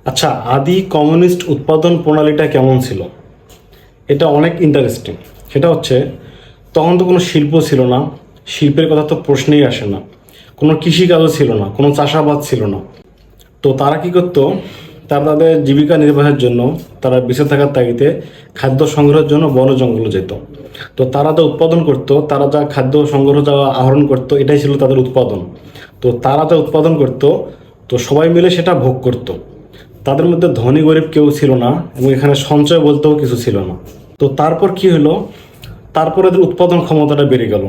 আচ্ছা, আদি কমিউনিস্ট উৎপাদন প্রণালীটা কেমন ছিল? এটা অনেক ইন্টারেস্টিং। সেটা হচ্ছে, তখন তো কোনো শিল্প ছিল না, শিল্পের কথা তো প্রশ্নেই আসে না, কোনো কৃষিকাজও ছিল না, কোনো চাষাবাদ ছিল না। তো তারা কি করতো? তারা তাদের জীবিকা নির্বাহের জন্য, তারা বেঁচে থাকার তাগিদে খাদ্য সংগ্রহের জন্য বন জঙ্গলে যেত। তো তারা যা উৎপাদন করতো, তারা যা খাদ্য সংগ্রহ যা আহরণ করতো, এটাই ছিল তাদের উৎপাদন। তো তারা যা উৎপাদন করতো, তো সবাই মিলে সেটা ভোগ করতো। তাদের মধ্যে ধনী গরিব কেউ ছিল না, এবং এখানে সঞ্চয় বলতেও কিছু ছিল না। তো তারপর কি হলো? তারপরে এদের উৎপাদন ক্ষমতাটা বেড়ে গেল।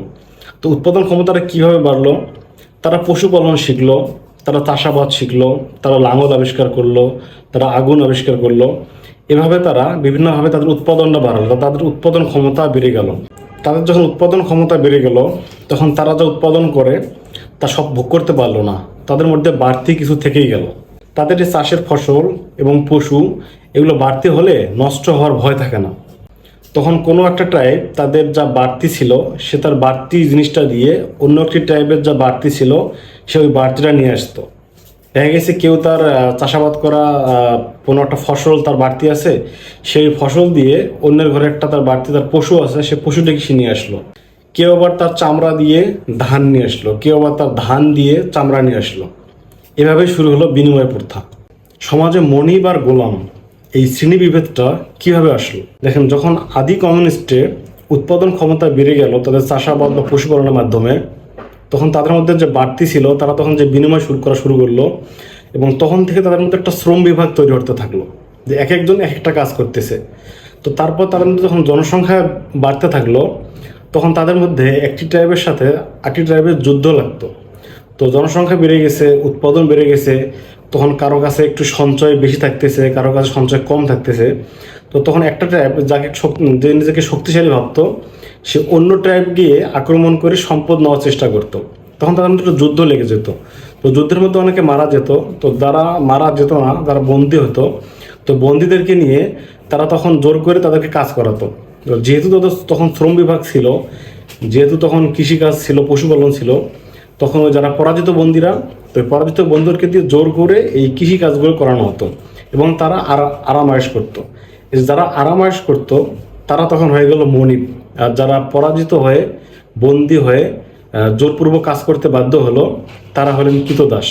তো উৎপাদন ক্ষমতাটা কিভাবে বাড়লো? তারা পশুপালন শিখলো, তারা চাষাবাদ শিখলো, তারা লাঙল আবিষ্কার করলো, তারা আগুন আবিষ্কার করলো। এভাবে তারা বিভিন্নভাবে তাদের উৎপাদনটা বাড়ালো, তাদের উৎপাদন ক্ষমতা বেড়ে গেল। তাদের যখন উৎপাদন ক্ষমতা বেড়ে গেল, তখন তারা যা উৎপাদন করে তা সব ভোগ করতে পারলো না, তাদের মধ্যে বাড়তি কিছু থেকেই গেল। তাদের যে চাষের ফসল এবং পশু, এগুলো বাড়তি হলে নষ্ট হওয়ার ভয় থাকে না। তখন কোনো একটা ট্রাইব তাদের যা বাড়তি ছিল, সে তার বাড়তি জিনিসটা দিয়ে অন্য একটি ট্রাইবের যা বাড়তি ছিল, সে ওই বাড়তিটা নিয়ে আসতো। দেখা গেছে কেউ তার চাষাবাদ করা কোনো একটা ফসল তার বাড়তি আছে, সেই ফসল দিয়ে অন্যের ঘরে একটা তার বাড়তি তার পশু আছে, সে পশুটাকে সে নিয়ে আসলো। কেউ আবার তার চামড়া দিয়ে ধান নিয়ে আসলো, কেউ আবার তার ধান দিয়ে চামড়া নিয়ে আসলো। এভাবে শুরু হলো বিনিময় প্রথা। সমাজে মনিব আর গোলাম, এই শ্রেণী বিভেদটা কিভাবে আসলো? দেখেন, যখন আদি কমিউনিস্টে উৎপাদন ক্ষমতা বেড়ে গেল তাদের চাষাবাদ বা পশুপালনের মাধ্যমে, তখন তাদের মধ্যে যে বাড়তি ছিল, তারা তখন যে বিনিময় শুরু করলো, এবং তখন থেকে তাদের মধ্যে একটা শ্রম বিভাগ তৈরি হতে থাকলো, যে এক একজন এক একটা কাজ করতেছে। তো তারপর তাদের মধ্যে যখন জনসংখ্যা বাড়তে থাকলো, তখন তাদের মধ্যে একটি ট্রাইবের সাথে আরেকটি ট্রাইবের যুদ্ধ লাগতো। তো জনসংখ্যা বেড়ে গেছে, উৎপাদন বেড়ে গেছে, তখন কারো কাছে একটু সঞ্চয় বেশি থাকতেছে, কারো কাছে সঞ্চয় কম থাকতেছে। তো তখন একটা ট্রাইব যে নিজেকে শক্তিশালী ভাবতো, সে অন্য ট্রাইব গিয়ে আক্রমণ করে সম্পদ নেওয়ার চেষ্টা করতো। তখন তাদের মধ্যে একটা যুদ্ধ লেগে যেত। তো যুদ্ধের মধ্যে অনেকে মারা যেত। তো যারা মারা যেত না, যারা বন্দী হতো, তো বন্দীদেরকে নিয়ে তারা তখন জোর করে তাদেরকে কাজ করাতো। যেহেতু তাদের তখন শ্রম বিভাগ ছিল, যেহেতু তখন কৃষিকাজ ছিল, পশুপালন ছিল, তখন ওই যারা পরাজিত বন্দীরা, তো পরাজিত বন্দীদেরকে দিয়ে জোর করে এই কৃষি কাজগুলো করানো হতো, এবং তারা আরামায়েশ করতো। যারা আরামায়েশ করতো, তারা তখন হয়ে গেল মনিব। আর যারা পরাজিত হয়ে, বন্দী হয়ে জোরপূর্বক কাজ করতে বাধ্য হলো, তারা হলেন কৃতদাস।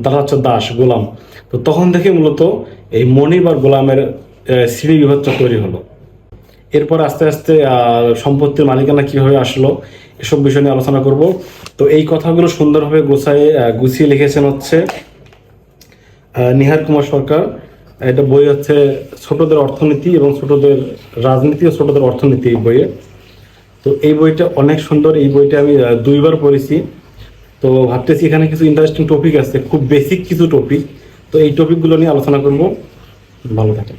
তারা হচ্ছে দাস, গোলাম। তো তখন থেকে মূলত এই মনিব আর গোলামের শ্রেণী বিভাগটা তৈরি হলো। এরপর আস্তে আস্তে সম্পত্তির মালিকানা কীভাবে আসলো, এসব বিষয় নিয়ে আলোচনা করব। তো এই কথাগুলো সুন্দরভাবে গুছিয়ে লিখেছেন হচ্ছে নিহার কুমার সরকার। এটা বই হচ্ছে ছোটদের অর্থনীতি এবং ছোটদের রাজনীতি ও ছোটদের অর্থনীতি, এই বইয়ে। তো এই বইটা অনেক সুন্দর। এই বইটা আমি 2বার পড়েছি। তো ভাবতেছি এখানে কিছু ইন্টারেস্টিং টপিক আছে, খুব বেসিক কিছু টপিক। তো এই টপিকগুলো নিয়ে আলোচনা করব। ভালো থাকেন।